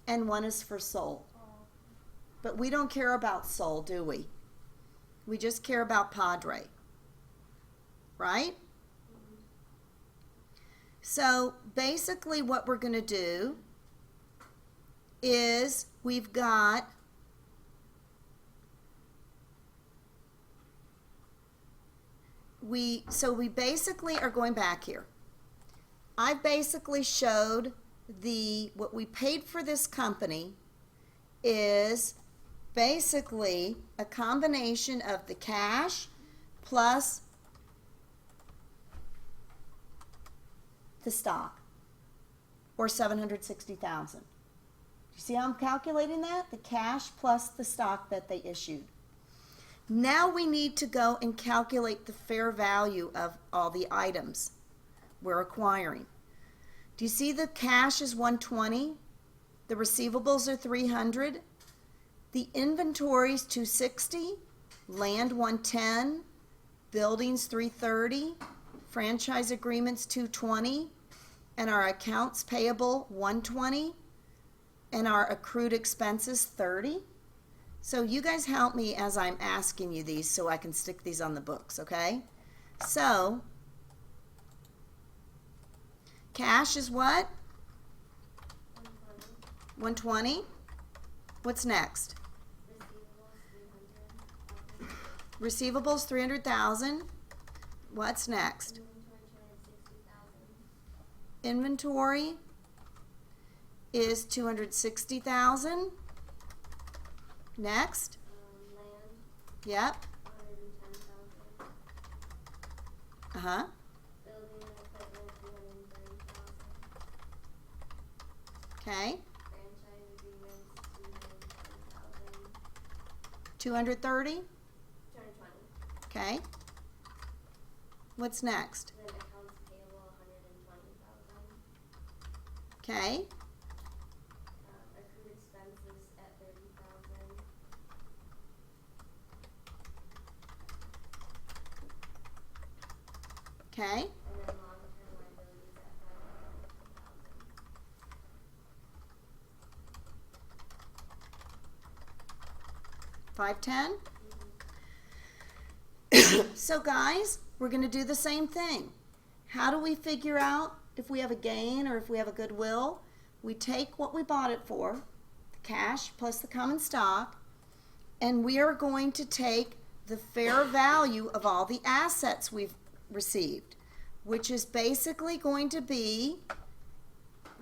and one is for Sol. But we don't care about Sol, do we? We just care about Padre. Right? So basically what we're going to do is we've got we basically are going back here. I basically showed what we paid for this company is basically a combination of the cash plus the stock, or $760,000. You see how I'm calculating that? The cash plus the stock that they issued. Now we need to go and calculate the fair value of all the items we're acquiring. Do you see the cash is 120? The receivables are 300. The inventory is 260. Land 110. Buildings 330. Franchise agreements 220. And our accounts payable 120. And our accrued expenses 30. So you guys help me as I'm asking you these so I can stick these on the books, okay? So, cash is what? 120. What's next? Receivables 300,000. What's next? Inventory is 260,000. Next. Land. Yep. 110,000. Uh-huh. Building and equipment 330,000. Okay. Franchise agreements 220,000. 230. 220. Okay. What's next? Then accounts payable 120,000. Okay. Accrued expenses at 30,000. Okay. And then long-term liabilities at 510. So guys, we're going to do the same thing. How do we figure out if we have a gain or if we have a goodwill? We take what we bought it for, the cash plus the common stock, and we are going to take the fair value of all the assets we've received, which is basically going to be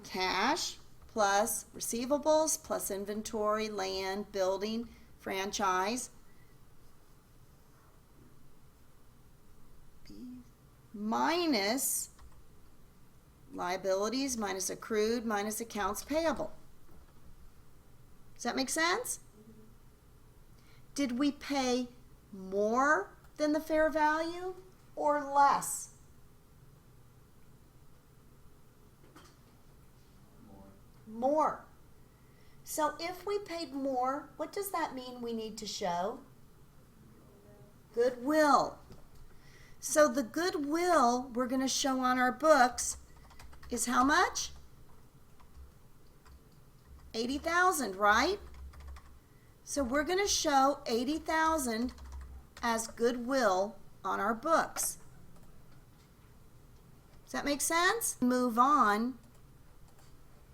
cash plus receivables plus inventory, land, building, franchise, minus liabilities, minus accrued, minus accounts payable. Does that make sense? Did we pay more than the fair value or less? More. So if we paid more, what does that mean we need to show? Goodwill. So the goodwill we're going to show on our books is how much? 80,000, right? So we're going to show 80,000 as goodwill on our books. Does that make sense? Move on.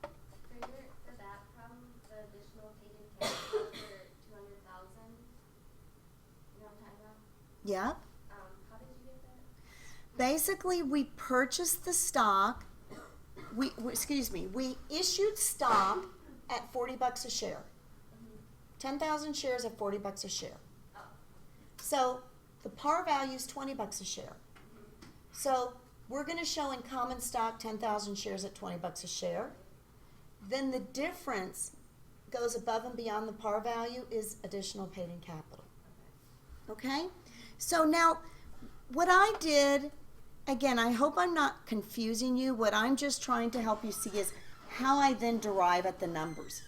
For that problem, the additional paid in cash for 200,000. You know what I'm talking about? Yep. How did you get that? Basically, we purchased the stock. We issued stock at $40 a share. 10,000 shares at $40 a share. Oh. So the par value is $20 a share. So we're going to show in common stock 10,000 shares at $20 a share. Then the difference goes above and beyond the par value is additional paid in capital. Okay? So now what I did, again, I hope I'm not confusing you. What I'm just trying to help you see is how I then derive at the numbers.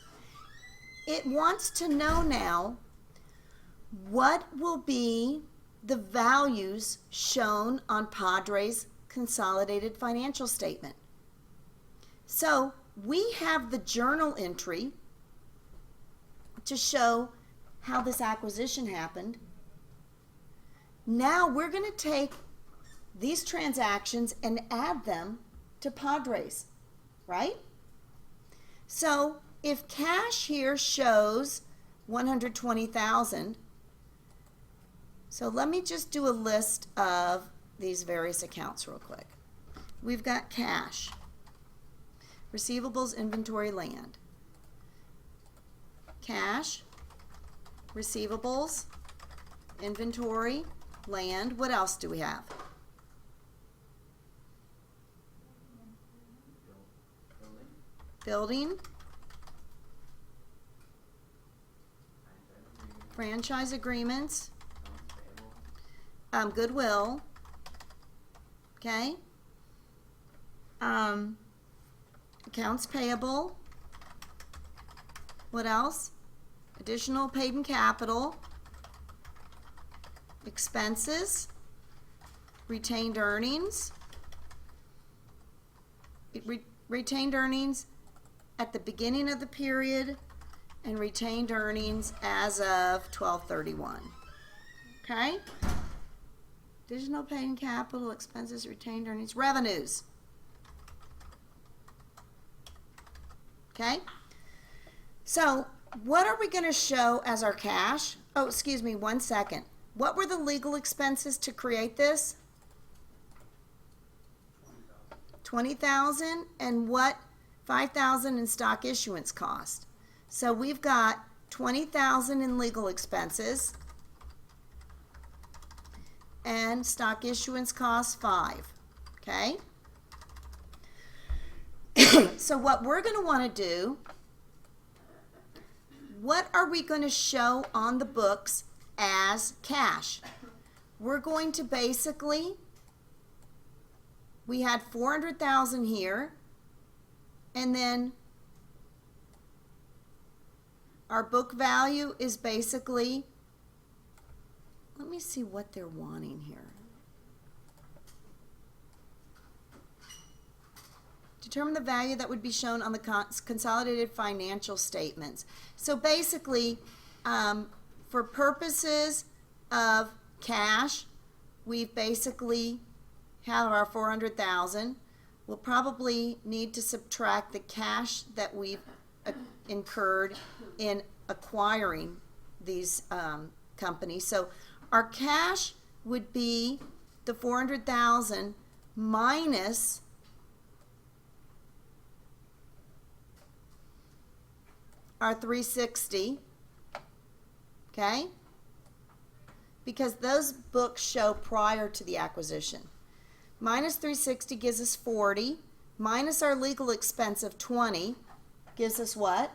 It wants to know now what will be the values shown on Padre's consolidated financial statement. So we have the journal entry to show how this acquisition happened. Now we're going to take these transactions and add them to Padres, right? So if cash here shows 120,000, so let me just do a list of these various accounts real quick. We've got cash, receivables, inventory, land. Cash, receivables, inventory, land. What else do we have? Building, franchise agreements, goodwill, okay, accounts payable, what else? Additional paid in capital, expenses, retained earnings, retained earnings at the beginning of the period, and retained earnings as of 12/31. Okay? Additional paid in capital, expenses, retained earnings, revenues. Okay? So, what are we going to show as our cash? Oh, excuse me, 1 second. What were the legal expenses to create this? $20,000, and what? $5,000 in stock issuance cost. So we've got $20,000 in legal expenses and stock issuance costs $5,000. Okay? So what we're going to want to do, what are we going to show on the books as cash? We're going to basically, we had $400,000 here, and then our book value is basically, let me see what they're wanting here. Determine the value that would be shown on the consolidated financial statements. So basically, for purposes of cash, we've basically have our $400,000. We'll probably need to subtract the cash that we've incurred in acquiring these companies. So our cash would be the $400,000 minus our $360, okay? Because those books show prior to the acquisition. Minus $360 gives us $40, minus our legal expense of $20 gives us what?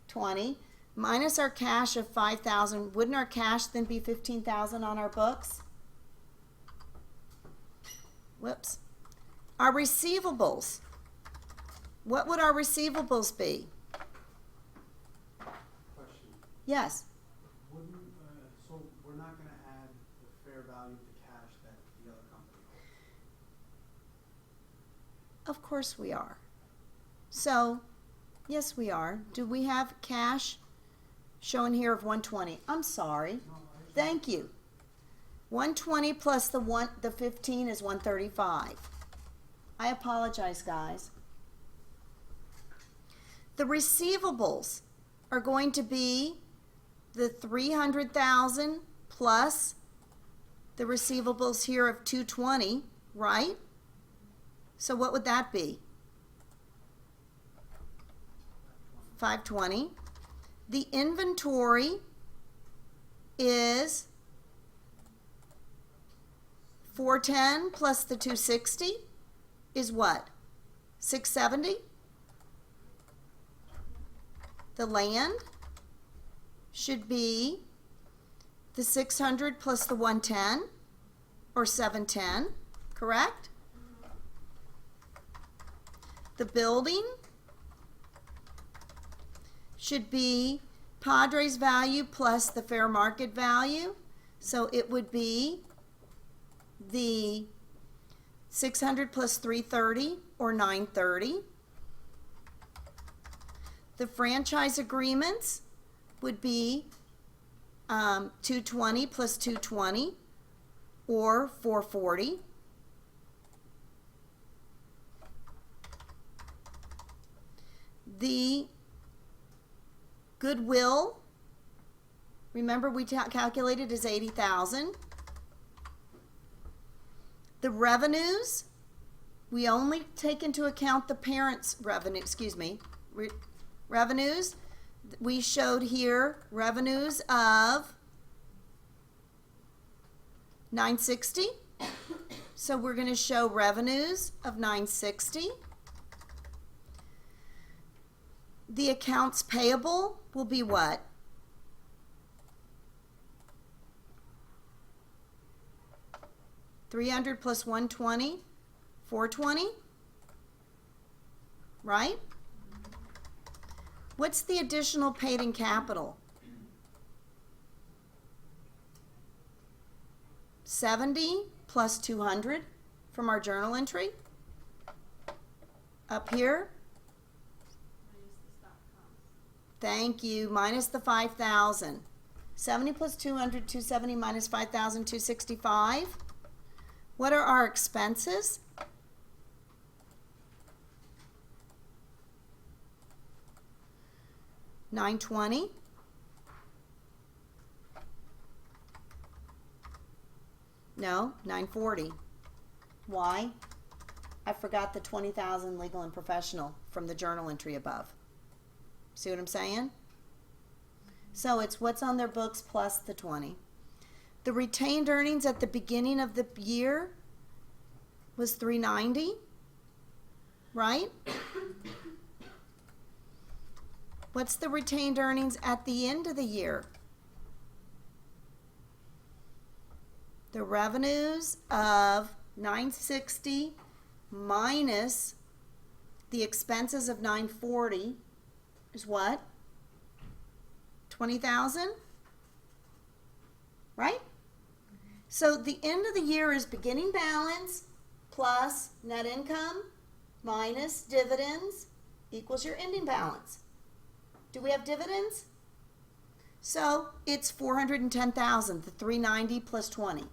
$20, minus our cash of $5,000. Wouldn't our cash then be $15,000 on our books? Whoops. Our receivables. What would our receivables be? Question. Yes. Wouldn't, so we're not gonna add the fair value to cash that the other company holds? Of course we are. So, yes we are. Do we have cash shown here of 120? I'm sorry. No, Thank you. 120 plus the 15 is 135. I apologize, guys. The receivables are going to be the 300,000 plus the receivables here of 220, right? So what would that be? 520. The inventory is 410 plus the 260 is what? 670? The land should be the 600 plus the 110, or 710, correct? The building should be Padres value plus the fair market value. So it would be the 600 plus 330, or 930. The franchise agreements would be 220 plus 220, or 440. The goodwill, remember we calculated as 80,000. The revenues, we only take into account the parent's revenue, revenues. We showed here revenues of 960. So we're going to show revenues of 960. The accounts payable will be what? $300 plus 120, 420, right? What's the additional paid in capital? 70 plus 200 from our journal entry. Up here. Thank you, minus the 5,000. 70 plus 200, 270 minus 5,000, 265. What are our expenses? $920. No, $940. Why? I forgot the 20,000 legal and professional from the journal entry above. See what I'm saying? So it's what's on their books plus the 20. The retained earnings at the beginning of the year was 390, right? What's the retained earnings at the end of the year? The revenues of 960 minus the expenses of 940 is what? 20,000? Right? So the end of the year is beginning balance plus net income minus dividends equals your ending balance. Do we have dividends? So it's 410,000, the 390 plus 20.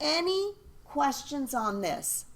Any questions on this?